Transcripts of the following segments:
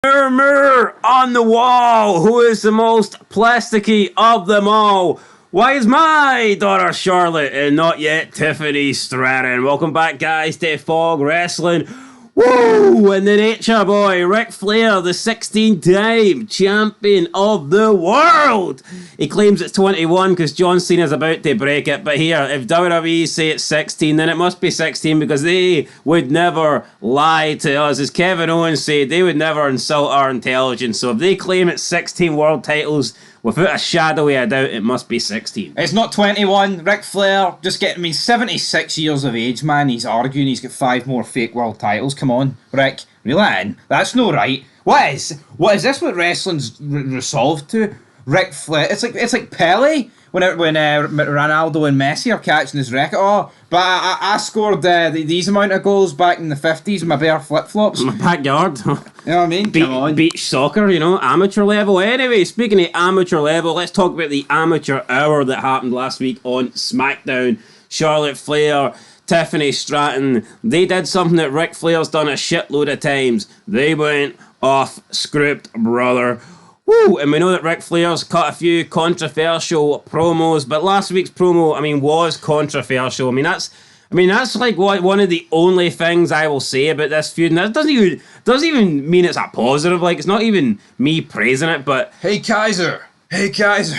Murmur on the wall. Who is the most plasticky of them all? Why is my daughter Charlotte and not yet Tiffany Stratton? Welcome back, guys, to Fog Wrestling. Woo! And the Nature Boy, Ric Flair, the 16-time champion of the world. He claims it's 21 because John Cena's about to break it. But here, if WWE say it's 16, then it must be 16 because they would never lie to us. As Kevin Owens said, they would never insult our intelligence. So if they claim it's 16 world titles, without a shadow of a doubt, it must be 16. It's not 21. Ric Flair just getting me 76 years of age, man. He's arguing he's got 5 more fake world titles. Come on, Rick, reel it in. That's no right. What is this? What wrestling's resolved to? Ric Flair. It's like Pele when Ronaldo and Messi are catching his record. Oh, but I scored these amount of goals back in the 50s with my bare flip flops. My backyard. You know what I mean? Come on. Beach soccer, amateur level. Anyway, speaking of amateur level, let's talk about the amateur hour that happened last week on SmackDown. Charlotte Flair, Tiffany Stratton, they did something that Ric Flair's done a shitload of times. They went off script, brother. Woo! And we know that Ric Flair's cut a few controversial promos, but last week's promo, was controversial. That's like one of the only things I will say about this feud, and that doesn't even mean it's a positive. Like, it's not even me praising it, but hey Kaiser. It's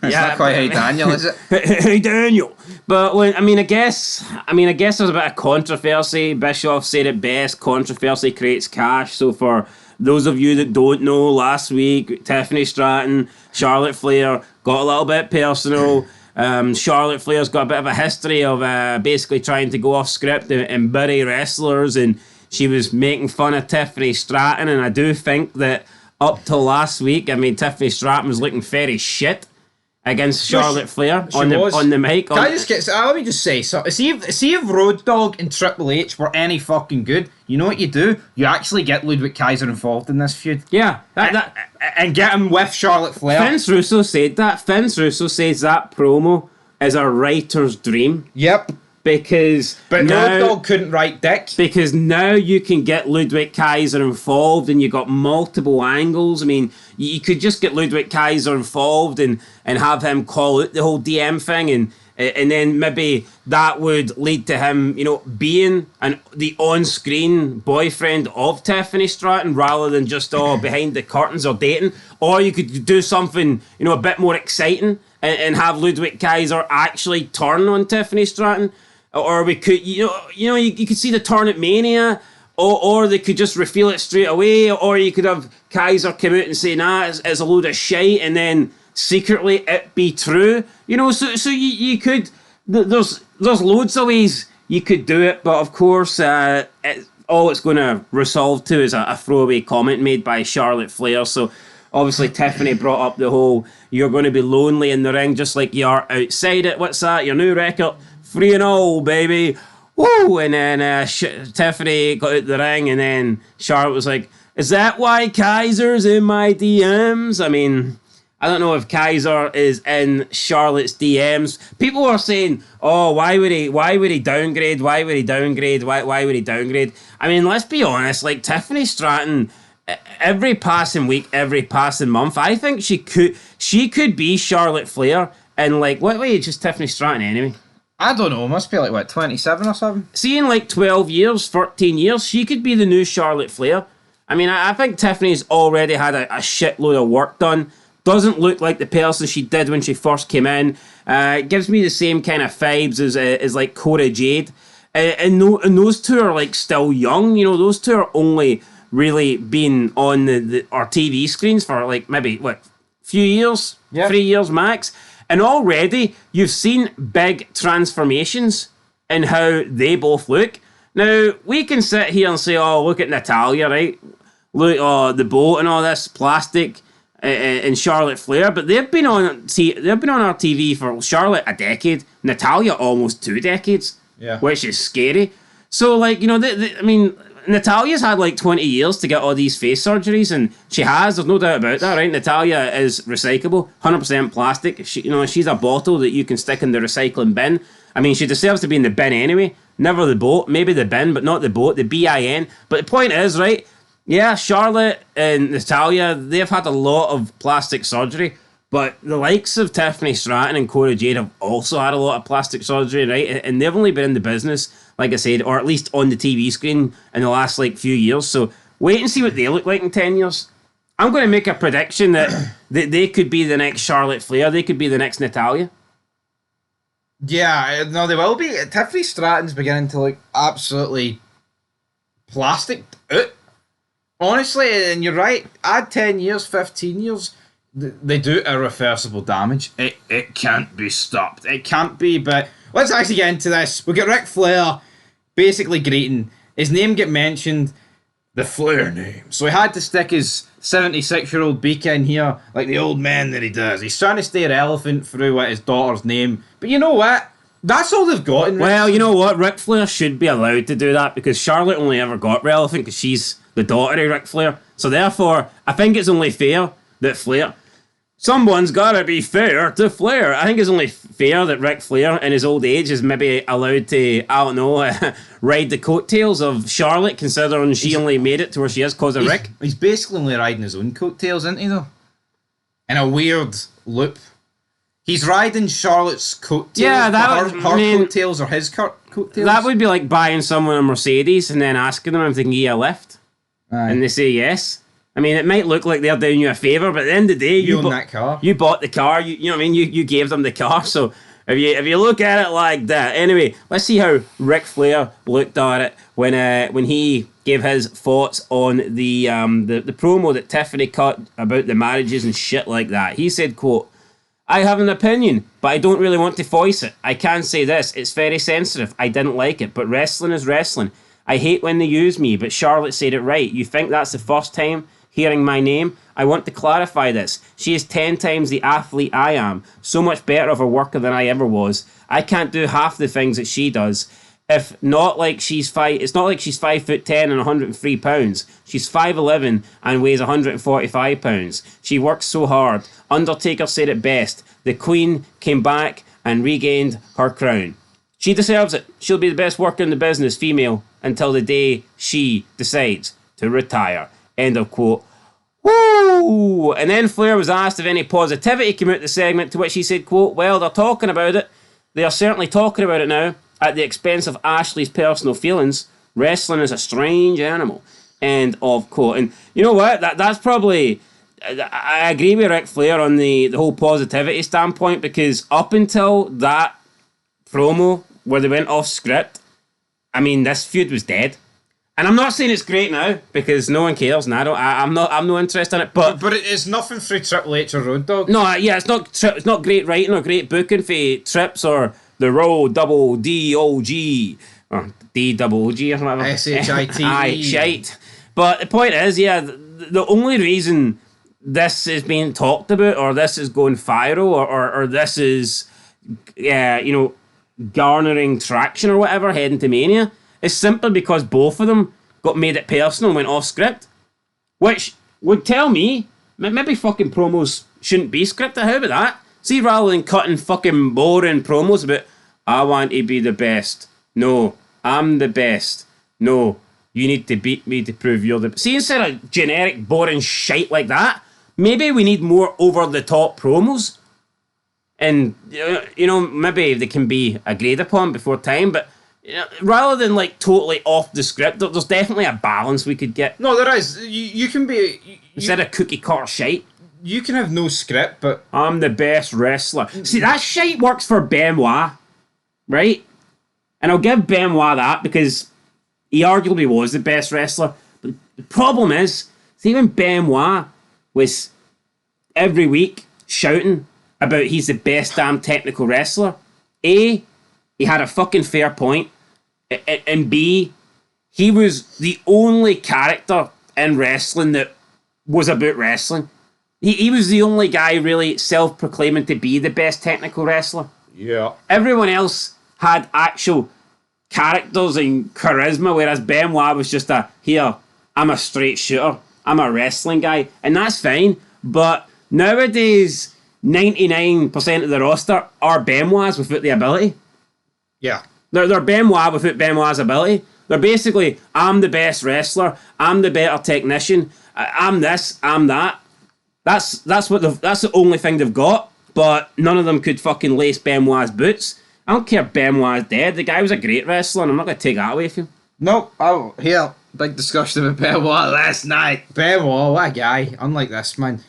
not quite Hey Daniel, is it? Hey Daniel. But I guess there's a bit of controversy. Bischoff said it best: controversy creates cash. So for those of you that don't know, last week Tiffany Stratton, Charlotte Flair got a little bit personal. Charlotte Flair's got a bit of a history of basically trying to go off script and bury wrestlers, and she was making fun of Tiffany Stratton, and I do think that up till last week, Tiffany Stratton was looking very shit against Charlotte Flair on the mic. Let me just say something. See if Road Dogg and Triple H were any fucking good, you know what you do? You actually get Ludwig Kaiser involved in this feud. Yeah. And get him with Charlotte Flair. Vince Russo said that. Vince Russo says that promo is a writer's dream. Yep. But Road Dogg couldn't write dick. Because now you can get Ludwig Kaiser involved and you got multiple angles. You could just get Ludwig Kaiser involved and have him call out the whole DM thing, and then maybe that would lead to him, being the on-screen boyfriend of Tiffany Stratton rather than just behind the curtains or dating. Or you could do something, a bit more exciting and have Ludwig Kaiser actually turn on Tiffany Stratton. Or we could, you could see the turn at Mania, or they could just reveal it straight away, or you could have Kaiser come out and say, nah, it's a load of shite, and then secretly it be true. So you could, there's loads of ways you could do it, but of course, all it's going to resolve to is a throwaway comment made by Charlotte Flair. So obviously Tiffany brought up the whole, you're going to be lonely in the ring just like you are outside it. What's that? Your new record? 3-0, baby. Woo! And then Tiffany got out the ring, and then Charlotte was like, is that why Kaiser's in my DMs? I don't know if Kaiser is in Charlotte's DMs. People were saying, oh, why would he downgrade? Why would he downgrade? Why would he downgrade? Let's be honest, like Tiffany Stratton, every passing week, every passing month, I think she could be Charlotte Flair, and like, what age is Tiffany Stratton anyway? I don't know, must be like, 27 or something? See, in like 12 years, 13 years, she could be the new Charlotte Flair. I think Tiffany's already had a shitload of work done. Doesn't look like the person she did when she first came in. It gives me the same kind of vibes as like Cora Jade. And those two are like still young. Those two are only really been on our TV screens for like maybe, few years? Yeah. 3 years max. And already, you've seen big transformations in how they both look. Now, we can sit here and say, oh, look at Natalya, right? Look, the boat and all this plastic and Charlotte Flair. But they've been on our TV for Charlotte a decade, Natalya almost 2 decades, which is scary. So, like, Natalya's had like 20 years to get all these face surgeries, and she has, there's no doubt about that, right? Natalya is recyclable, 100% plastic. She's a bottle that you can stick in the recycling bin. She deserves to be in the bin anyway. Never the boat, maybe the bin, but not the boat, the bin. But the point is, right, Yeah, Charlotte and Natalia, they've had a lot of plastic surgery, but the likes of Tiffany Stratton and Cora Jade have also had a lot of plastic surgery, right? And they've only been in the business, like I said, or at least on the TV screen in the last like few years. So wait and see what they look like in 10 years. I'm going to make a prediction that they could be the next Charlotte Flair. They could be the next Natalia. Yeah, no, they will be. Tiffany Stratton's beginning to look absolutely plastic out. Honestly, and you're right, add 10 years, 15 years, they do irreversible damage. It can't be stopped. It can't be, but let's actually get into this. We got Ric Flair basically greeting. His name get mentioned, the Flair name. So he had to stick his 76-year-old beak in here like the old man that he does. He's trying to stay relevant through his daughter's name. But you know what? That's all they've got in Well, you know what? Ric Flair should be allowed to do that because Charlotte only ever got relevant because she's the daughter of Ric Flair. So therefore, I think it's only fair that Flair... Someone's gotta be fair to Flair. I think it's only fair that Ric Flair, in his old age, is maybe allowed to, I don't know, ride the coattails of Charlotte, considering she only made it to where she is because of Rick. He's basically only riding his own coattails, isn't he, though? In a weird loop. He's riding Charlotte's coattails. Yeah, her coattails or his coattails. That would be like buying someone a Mercedes and then asking them if they can give you a lift. Aye. And they say yes. I mean, it might look like they're doing you a favour, but at the end of the day, you own that car. You bought the car. You know what I mean? You gave them the car. So if you look at it like that, anyway, let's see how Ric Flair looked at it when he gave his thoughts on the promo that Tiffany cut about the marriages and shit like that. He said, "Quote, I have an opinion, but I don't really want to voice it. I can say this: it's very sensitive. I didn't like it, but wrestling is wrestling. I hate when they use me, but Charlotte said it right. You think that's the first time hearing my name? I want to clarify this. She is 10 times the athlete I am. So much better of a worker than I ever was. I can't do half the things that she does. If not like she's it's not like she's 5'10" and 103 pounds. She's 5'11" and weighs 145 pounds. She works so hard. Undertaker said it best. The Queen came back and regained her crown. She deserves it. She'll be the best worker in the business, female, until the day she decides to retire." End of quote. Woo! And then Flair was asked if any positivity came out of the segment, to which he said, quote, "Well, they're talking about it. They are certainly talking about it now, at the expense of Ashley's personal feelings. Wrestling is a strange animal." End of quote. And you know what? That's probably... I agree with Ric Flair on the whole positivity standpoint, because up until that promo where they went off script, I mean, this feud was dead. And I'm not saying it's great now because no one cares, and I'm no interest in it. But it's nothing for Triple H or Road Dogg. No, yeah, it's not great writing or great booking for Trips or the Road Double DOG or DOOG or whatever. SHIT. Aye, shite. But the point is, yeah, the only reason this is being talked about, or this is going viral, or this is, garnering traction or whatever heading to Mania, is simply because both of them got made it personal and went off script. Which would tell me, maybe fucking promos shouldn't be scripted. How about that? See, rather than cutting fucking boring promos about, I want to be the best. No, I'm the best. No, you need to beat me to prove you're the best. See, instead of generic boring shite like that, maybe we need more over-the-top promos. And, maybe they can be agreed upon before time, but rather than like totally off the script, there's definitely a balance we could get. No, there is. You can be... Instead of cookie cutter shite. You can have no script, but... I'm the best wrestler. See, that shite works for Benoit, right? And I'll give Benoit that because he arguably was the best wrestler. But the problem is, see, when Benoit was every week shouting about he's the best damn technical wrestler, A, he had a fucking fair point, and B, he was the only character in wrestling that was about wrestling. He was the only guy really self-proclaiming to be the best technical wrestler. Yeah. Everyone else had actual characters and charisma, whereas Benoit was just I'm a straight shooter, I'm a wrestling guy, and that's fine. But nowadays, 99% of the roster are Benoits without the ability. Yeah. They're Benoit without Benoit's ability. They're basically, I'm the best wrestler, I'm the better technician, I'm this, I'm that. That's the only thing they've got. But none of them could fucking lace Benoit's boots. I don't care if Benoit's dead. The guy was a great wrestler, and I'm not going to take that away from him. Nope. Oh, here. Big discussion about Benoit last night. Benoit, what a guy. Unlike this, man.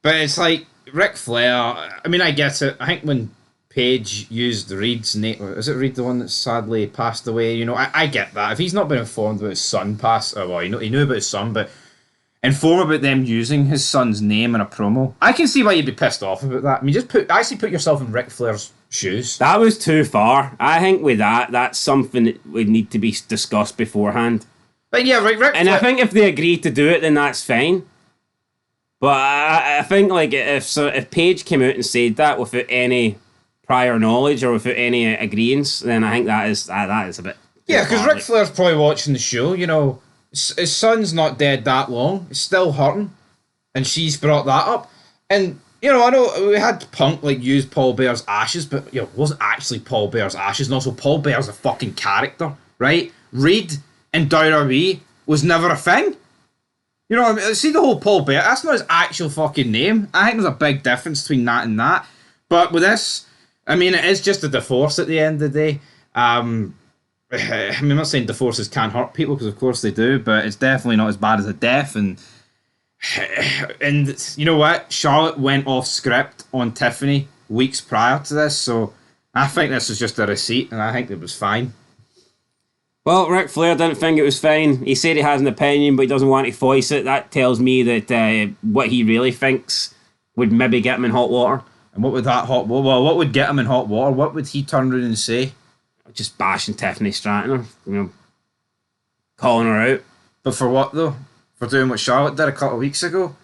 But it's like, Ric Flair, I mean, I get it. I think when Paige used Reed's name, is it Reed the one that sadly passed away? You know, I get that. If he's not been informed about his son he knew about his son, but inform about them using his son's name in a promo. I can see why you'd be pissed off about that. I mean, actually put yourself in Ric Flair's shoes. That was too far. I think with that's something that would need to be discussed beforehand. But yeah, Ric Flair. And I think if they agree to do it, then that's fine. But I think like if Paige came out and said that without any prior knowledge or without any agreements, then I think that is a bit. Yeah, because Ric Flair's probably watching the show. You know, his son's not dead that long. It's still hurting, and she's brought that up. And you know, I know we had Punk like use Paul Bear's ashes, but you know, it wasn't actually Paul Bear's ashes. And also, Paul Bear's a fucking character, right? Reed and WWE was never a thing. You know, I mean, see the whole Paul Bear. That's not his actual fucking name. I think there's a big difference between that and that. But with this, I mean, it is just a divorce at the end of the day. I mean, I'm not saying divorces can't hurt people, because of course they do, but it's definitely not as bad as a death. And you know what? Charlotte went off script on Tiffany weeks prior to this, so I think this was just a receipt, and I think it was fine. Well, Ric Flair didn't think it was fine. He said he has an opinion, but he doesn't want to voice it. That tells me that what he really thinks would maybe get him in hot water. And what would that what would get him in hot water? What would he turn around and say? Just bashing Tiffany Stratton, you know, calling her out. But for what though? For doing what Charlotte did a couple of weeks ago?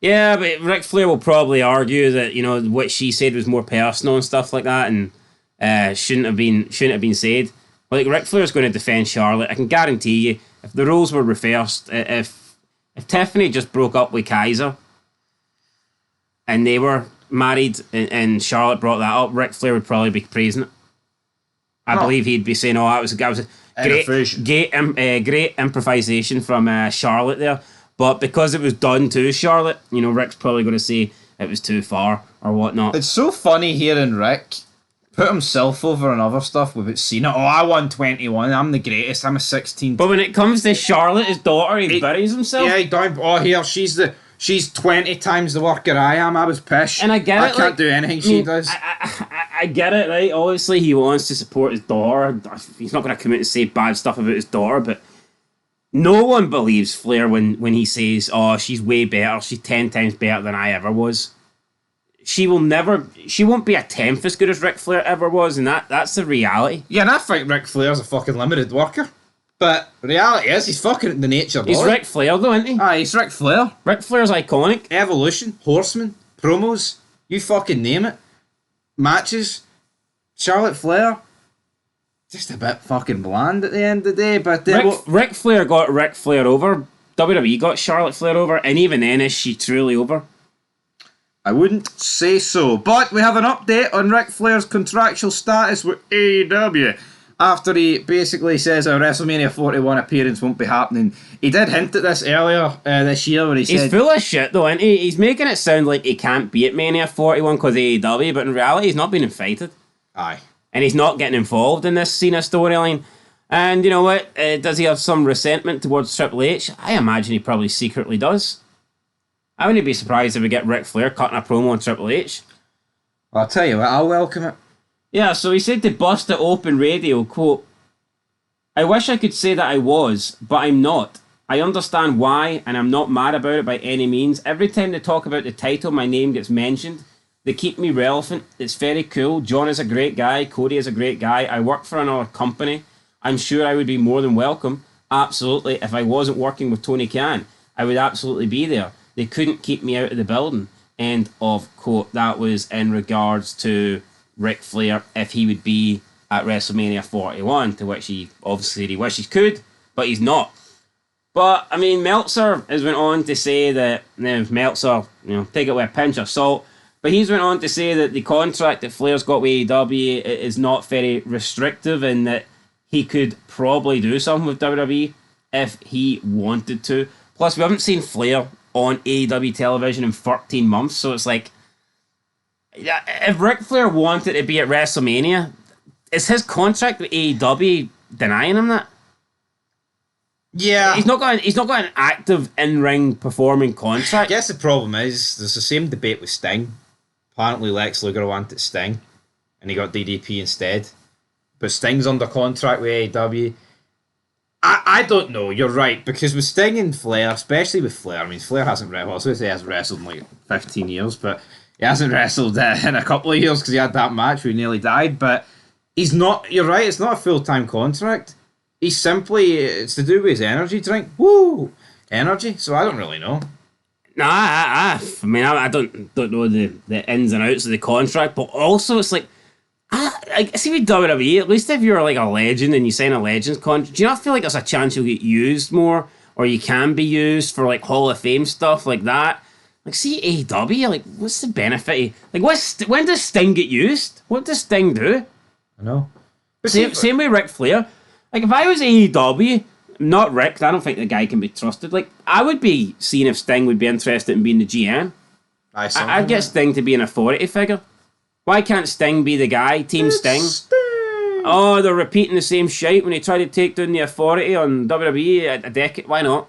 Yeah, but Ric Flair will probably argue that, you know, what she said was more personal and stuff like that, and shouldn't have been said. Like, Ric Flair's going to defend Charlotte. I can guarantee you, if the roles were reversed, if Tiffany just broke up with Kaiser and they were married and Charlotte brought that up, Ric Flair would probably be praising it. I believe he'd be saying, that was a great improvisation from Charlotte there. But because it was done to Charlotte, you know, Ric's probably going to say it was too far or whatnot. It's so funny hearing Ric put himself over and other stuff without Cena. Oh, I won 21. I'm the greatest. I'm a 16. But when it comes to Charlotte, his daughter, he buries himself. Yeah, he don't. Oh, here, she's 20 times the worker I am. I was pissed. And I get it. I can't do anything she does. I get it, right? Obviously, he wants to support his daughter. He's not going to come out and say bad stuff about his daughter, but no one believes Flair when he says, oh, she's way better. She's 10 times better than I ever was. She won't be a tenth as good as Ric Flair ever was, and that's the reality. Yeah, and I think Ric Flair's a fucking limited worker. But the reality is, he's fucking the nature boy. He's Ric Flair, though, isn't he? He's Ric Flair. Ric Flair's iconic. Evolution, Horseman, promos, you fucking name it. Matches, Charlotte Flair. Just a bit fucking bland at the end of the day. But Ric Flair got Ric Flair over. WWE got Charlotte Flair over, and even then, is she truly over? I wouldn't say so. But we have an update on Ric Flair's contractual status with AEW. After he basically says a WrestleMania 41 appearance won't be happening. He did hint at this earlier this year when he said... He's full of shit though, isn't he? He's making it sound like he can't be at Mania 41 because of AEW, but in reality he's not being invited. Aye. And he's not getting involved in this Cena storyline. And you know what? Does he have some resentment towards Triple H? I imagine he probably secretly does. I wouldn't be surprised if we get Ric Flair cutting a promo on Triple H. I'll tell you what, I'll welcome it. Yeah, so he said to Bust It Open Radio, quote, I wish I could say that I was, but I'm not. I understand why, and I'm not mad about it by any means. Every time they talk about the title, my name gets mentioned. They keep me relevant. It's very cool. John is a great guy. Cody is a great guy. I work for another company. I'm sure I would be more than welcome. Absolutely. If I wasn't working with Tony Khan, I would absolutely be there. They couldn't keep me out of the building. End of quote. That was in regards to Ric Flair, if he would be at WrestleMania 41, to which he obviously he wishes he could, but he's not. But, I mean, Meltzer has went on to say that, Meltzer, take it with a pinch of salt, but he's went on to say that the contract that Flair's got with AEW is not very restrictive and that he could probably do something with WWE if he wanted to. Plus, we haven't seen Flair on AEW television in 13 months, so it's like, yeah, if Ric Flair wanted to be at WrestleMania, is his contract with AEW denying him that? Yeah. He's not got an active in-ring performing contract. I guess the problem is there's the same debate with Sting. Apparently Lex Luger wanted Sting and he got DDP instead. But Sting's under contract with AEW. I don't know, you're right, because with Sting and Flair, especially with Flair, I mean, Flair hasn't wrestled, I was going to say he hasn't wrestled in like 15 years, but he hasn't wrestled in a couple of years because he had that match where he nearly died, but he's not, you're right, it's not a full-time contract. He's simply, it's to do with his energy drink. Woo! Energy, so I don't really know. No, I mean, I don't know the ins and outs of the contract, but also it's like, I see with WWE, at least if you're like a legend and you sign a Legends contract, do you not feel like there's a chance you'll get used more, or you can be used for like Hall of Fame stuff like that? Like, see AEW, like, what's the benefit? Like, when does Sting get used? What does Sting do? I know. Same with Ric Flair. Like, if I was AEW, not Rick, I don't think the guy can be trusted. Like, I would be seeing if Sting would be interested in being the GM. I'd get Sting to be an authority figure. Why can't Sting be the guy? Team Sting. Oh, they're repeating the same shite when he tried to take down the authority on WWE a decade. Why not?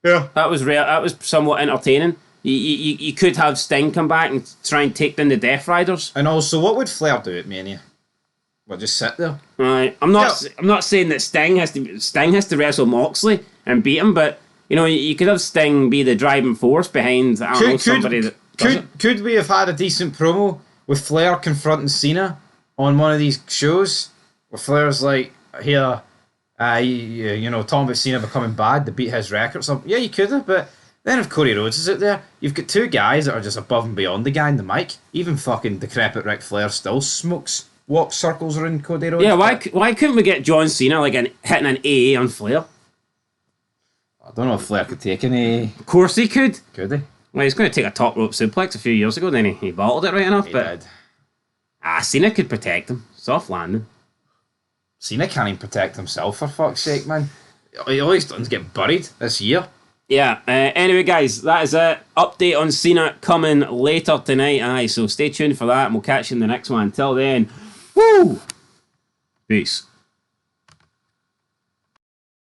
Yeah. That was rare. That was somewhat entertaining. You could have Sting come back and try and take down the Death Riders. And also, what would Flair do at Mania? Well, just sit there. Right. I'm not saying that Sting has to wrestle Moxley and beat him, but you know, you could have Sting be the driving force behind somebody that could we have had a decent promo with Flair confronting Cena on one of these shows where Flair's like, here, you know, talking about Cena becoming bad to beat his record or something? Yeah, you could have, but then if Cody Rhodes is out there, you've got two guys that are just above and beyond the guy in the mic. Even fucking decrepit Ric Flair still walks circles around Cody Rhodes. Yeah, why couldn't we get John Cena like hitting an A on Flair? I don't know if Flair could take an A. Of course he could. Could he? Well, he's going to take a top rope suplex a few years ago, then he bottled it right enough. He but did. Cena could protect him. Soft landing. Cena can't even protect himself, for fuck's sake, man. All he's done is get buried this year. Yeah, anyway, guys, that is it. Update on Cena coming later tonight. So stay tuned for that, and we'll catch you in the next one. Until then, woo! Peace.